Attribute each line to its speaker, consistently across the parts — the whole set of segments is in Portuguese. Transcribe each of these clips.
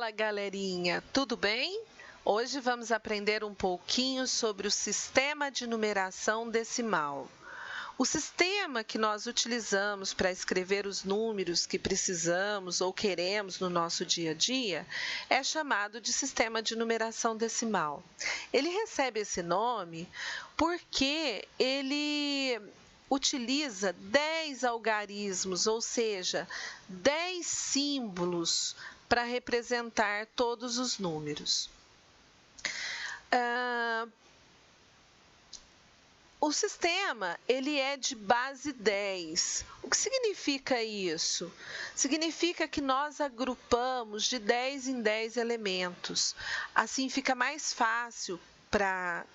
Speaker 1: Fala, galerinha, tudo bem? Hoje vamos aprender um pouquinho sobre o sistema de numeração decimal. O sistema que nós utilizamos para escrever os números que precisamos ou queremos no nosso dia a dia é chamado de sistema de numeração decimal. Ele recebe esse nome porque ele utiliza 10 algarismos, ou seja, 10 símbolos para representar todos os números. O sistema ele é de base 10. O que significa isso? Significa que nós agrupamos de 10 em 10 elementos. Assim fica mais fácil para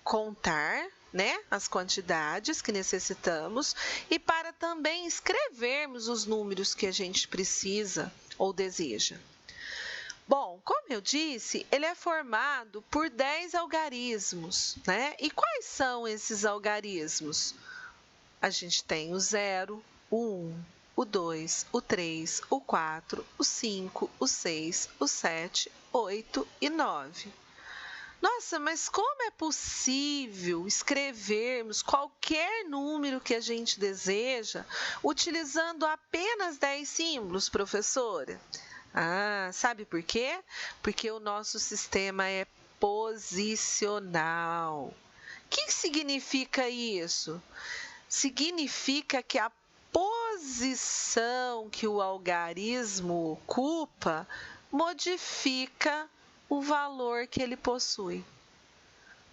Speaker 1: contar, né, as quantidades que necessitamos e para também escrevermos os números que a gente precisa ou deseja. Bom, como eu disse, ele é formado por 10 algarismos, né? E quais são esses algarismos? A gente tem o 0, o 1, o 2, o 3, o 4, o 5, o 6, o 7, 8 e 9. Nossa, mas como é possível escrevermos qualquer número que a gente deseja utilizando apenas 10 símbolos, professora? Sabe por quê? Porque o nosso sistema é posicional. O que significa isso? Significa que a posição que o algarismo ocupa modifica o valor que ele possui.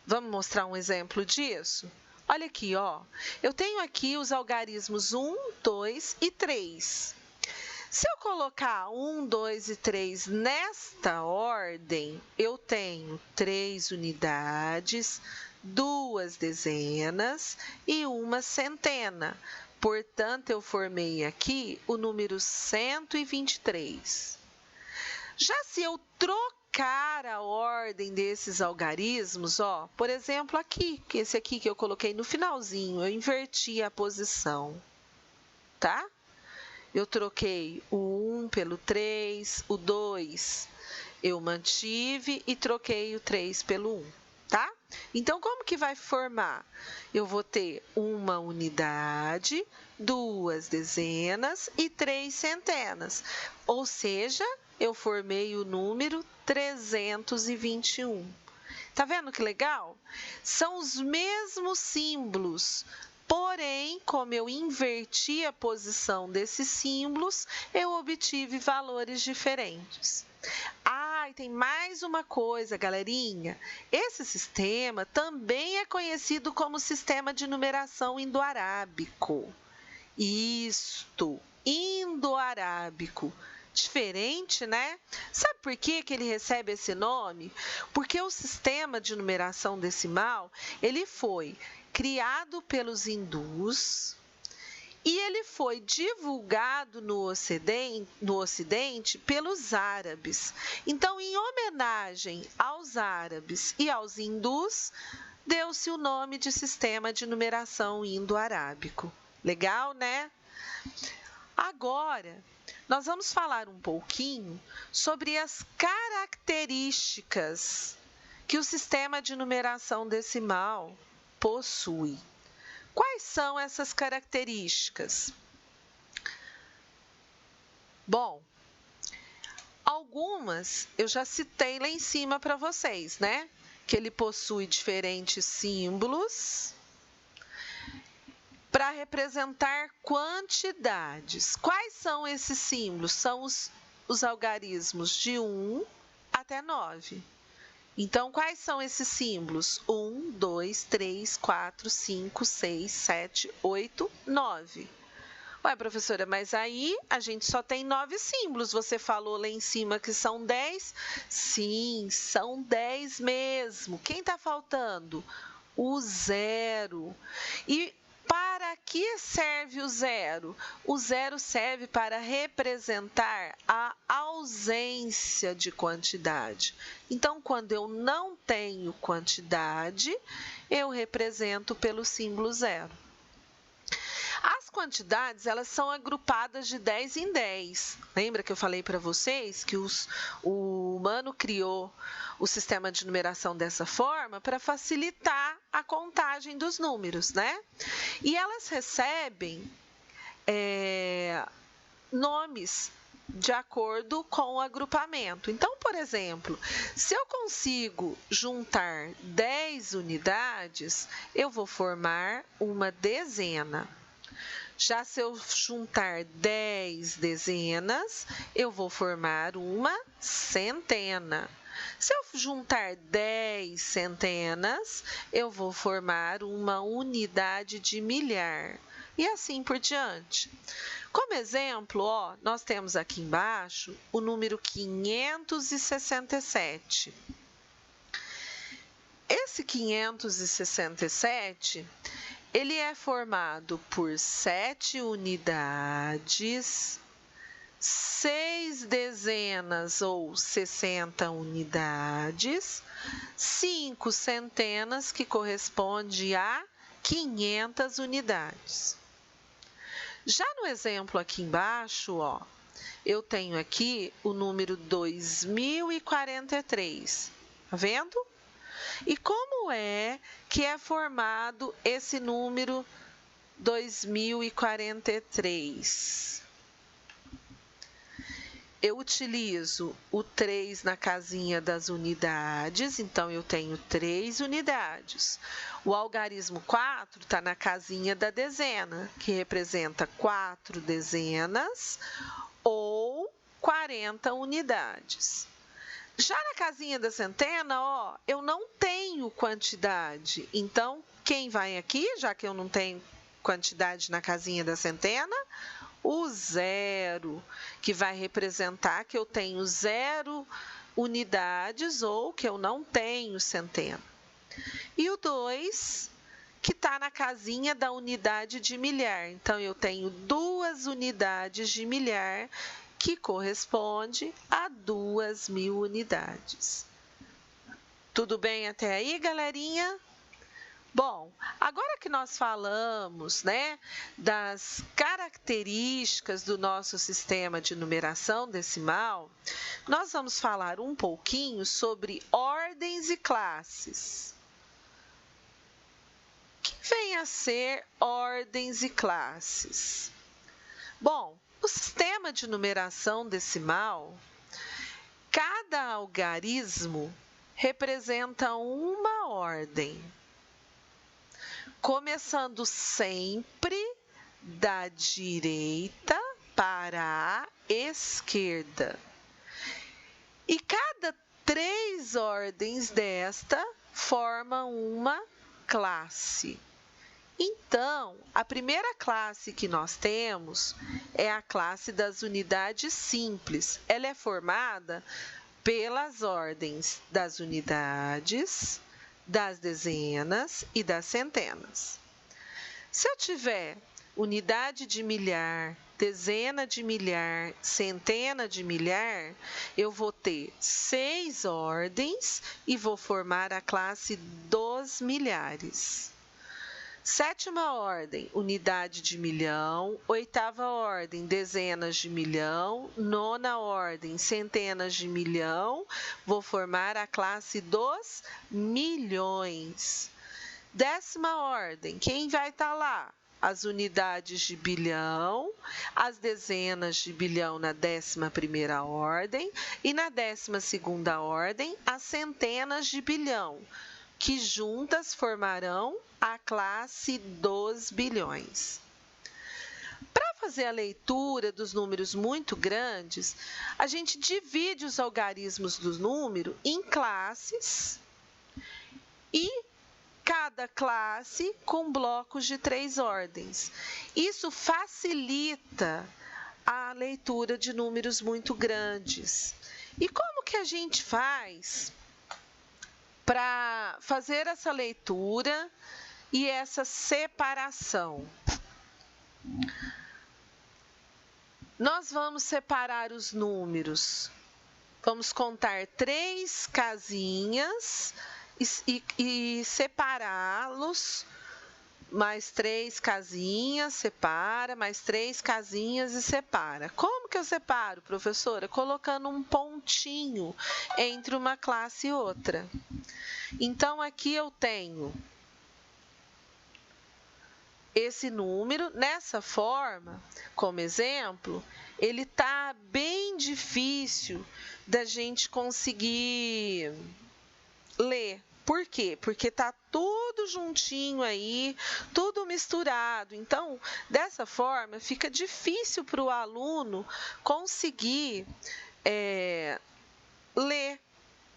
Speaker 1: Vamos mostrar um exemplo disso? Olha aqui, ó. Eu tenho aqui os algarismos 1, 2 e 3. Se eu colocar 1, 2 e 3 nesta ordem, eu tenho 3 unidades, 2 dezenas e 1 centena. Portanto, eu formei aqui o número 123. Já se eu trocar a ordem desses algarismos, ó, por exemplo, aqui, que esse aqui que eu coloquei no finalzinho, eu inverti a posição, tá? Eu troquei o 1 pelo 3, o 2 eu mantive e troquei o 3 pelo 1, tá? Então, como que vai formar? Eu vou ter uma unidade, 2 dezenas e 3 centenas, ou seja, eu formei o número 321. Tá vendo que legal? São os mesmos símbolos, porém, como eu inverti a posição desses símbolos, eu obtive valores diferentes. E tem mais uma coisa, galerinha. Esse sistema também é conhecido como sistema de numeração indo-arábico. Isto, indo-arábico. Diferente, né? Sabe por que ele recebe esse nome? Porque o sistema de numeração decimal, ele foi criado pelos hindus e ele foi divulgado no Ocidente pelos árabes. Então, em homenagem aos árabes e aos hindus, deu-se o nome de sistema de numeração indo-arábico. Legal, né? Agora, nós vamos falar um pouquinho sobre as características que o sistema de numeração decimal possui. Quais são essas características? Bom, algumas eu já citei lá em cima para vocês, né? Que ele possui diferentes símbolos para representar quantidades. Quais são esses símbolos? São os algarismos de 1 até 9. Então, quais são esses símbolos? 1, 2, 3, 4, 5, 6, 7, 8, 9. Ué, professora, mas aí a gente só tem 9 símbolos. Você falou lá em cima que são 10? Sim, são 10 mesmo. Quem está faltando? O 0. E para que serve o 0? O 0 serve para representar a ausência de quantidade. Então, quando eu não tenho quantidade, eu represento pelo símbolo 0. As As quantidades, elas são agrupadas de 10 em 10. Lembra que eu falei para vocês que o humano criou o sistema de numeração dessa forma para facilitar a contagem dos números, né? E elas recebem nomes de acordo com o agrupamento. Então, por exemplo, se eu consigo juntar 10 unidades, eu vou formar uma dezena. Já se eu juntar 10 dezenas, eu vou formar uma centena. Se eu juntar 10 centenas, eu vou formar uma unidade de milhar. E assim por diante. Como exemplo, nós temos aqui embaixo o número 567. Esse 567, ele é formado por 7 unidades, 6 dezenas ou 60 unidades, 5 centenas, que corresponde a 500 unidades. Já no exemplo aqui embaixo, eu tenho aqui o número 2043. Tá vendo? E como é que é formado esse número 2043? Eu utilizo o 3 na casinha das unidades, então eu tenho 3 unidades. O algarismo 4 está na casinha da dezena, que representa 4 dezenas ou 40 unidades. Já na casinha da centena, eu não tenho quantidade. Então, quem vai aqui, já que eu não tenho quantidade na casinha da centena? O 0, que vai representar que eu tenho 0 unidades ou que eu não tenho centena. E o 2, que está na casinha da unidade de milhar. Então, eu tenho 2 unidades de milhar, que corresponde a 2.000 unidades. Tudo bem até aí, galerinha? Bom, agora que nós falamos, das características do nosso sistema de numeração decimal, nós vamos falar um pouquinho sobre ordens e classes. O que vem a ser ordens e classes? Bom, o sistema de numeração decimal, cada algarismo representa uma ordem, começando sempre da direita para a esquerda. E cada 3 ordens desta formam uma classe. Então, a primeira classe que nós temos é a classe das unidades simples. Ela é formada pelas ordens das unidades, das dezenas e das centenas. Se eu tiver unidade de milhar, dezena de milhar, centena de milhar, eu vou ter 6 ordens e vou formar a classe dos milhares. 7ª ordem, unidade de milhão. 8ª ordem, dezenas de milhão. 9ª ordem, centenas de milhão. Vou formar a classe dos milhões. 10ª ordem, quem vai estar lá? As unidades de bilhão, as dezenas de bilhão na 11ª ordem e na 12ª ordem, as centenas de bilhão, que juntas formarão a classe dos bilhões. Para fazer a leitura dos números muito grandes, a gente divide os algarismos dos números em classes e cada classe com blocos de 3 ordens. Isso facilita a leitura de números muito grandes. E como que a gente faz para fazer essa leitura e essa separação? Nós vamos separar os números. Vamos contar 3 casinhas e separá-los mais 3 casinhas, separa, mais 3 casinhas e separa. Como que eu separo, professora? Colocando um pontinho entre uma classe e outra. Então, aqui eu tenho esse número, nessa forma, como exemplo, ele está bem difícil da gente conseguir ler. Por quê? Porque está tudo juntinho aí, tudo misturado. Então, dessa forma, fica difícil para o aluno conseguir ler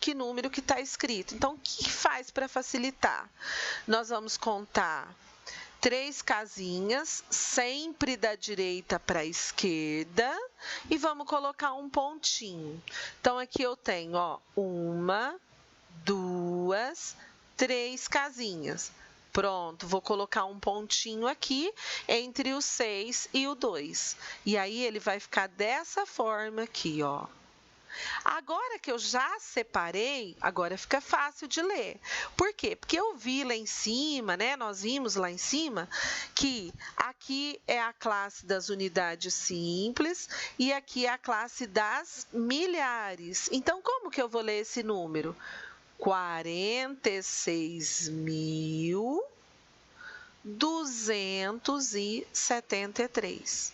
Speaker 1: que número que está escrito. Então, o que faz para facilitar? Nós vamos contar 3 casinhas, sempre da direita para a esquerda, e vamos colocar um pontinho. Então, aqui eu tenho, ó, 1, 2, 3 casinhas. Pronto, vou colocar um pontinho aqui entre o 6 e o 2. E aí, ele vai ficar dessa forma aqui, ó. Agora que eu já separei, agora fica fácil de ler. Por quê? Porque eu vi lá em cima, né? Nós vimos lá em cima que aqui é a classe das unidades simples e aqui é a classe das milhares. Então, como que eu vou ler esse número? 46.273.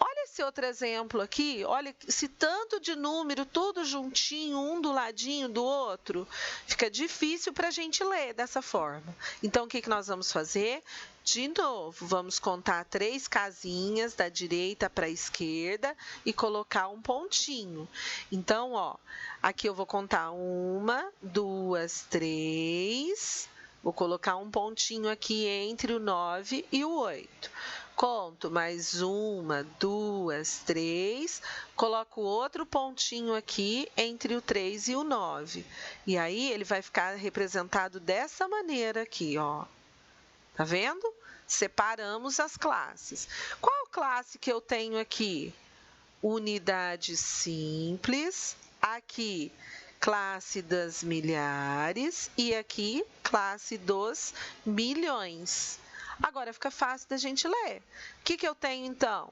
Speaker 1: Olha esse outro exemplo aqui, olha esse tanto de número, tudo juntinho, um do ladinho do outro, fica difícil para a gente ler dessa forma. Então, o que nós vamos fazer? De novo, vamos contar 3 casinhas da direita para a esquerda e colocar um pontinho. Então, ó, aqui eu vou contar 1, 2, 3, vou colocar um pontinho aqui entre o 9 e o 8. Conto mais 1, 2, 3, coloco outro pontinho aqui entre o 3 e o 9. E aí, ele vai ficar representado dessa maneira aqui, ó. Tá vendo? Separamos as classes. Qual classe que eu tenho aqui? Unidade simples. Aqui, classe das milhares. E aqui, classe dos milhões. Agora fica fácil da gente ler. O que eu tenho, então?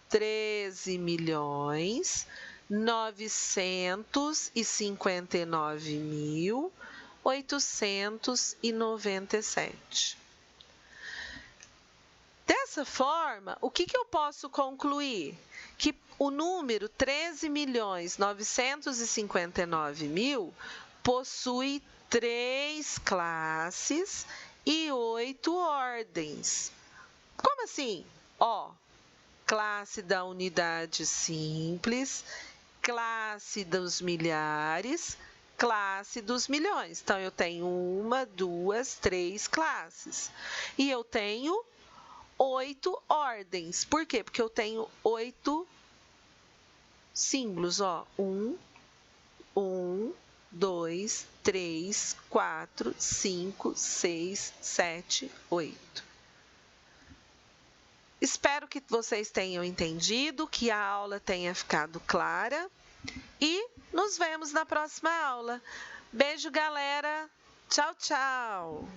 Speaker 1: 13.959.897. Dessa forma, o que eu posso concluir? Que o número 13.959.000 possui 3 classes e 8 ordens. Como assim? Ó, classe da unidade simples, classe dos milhares, classe dos milhões. Então, eu tenho 1, 2, 3 classes. E eu tenho 8 ordens. Por quê? Porque eu tenho 8 símbolos, ó. 1, 2, 3, 4, 5, 6, 7, 8. Espero que vocês tenham entendido, que a aula tenha ficado clara e nos vemos na próxima aula. Beijo, galera! Tchau, tchau!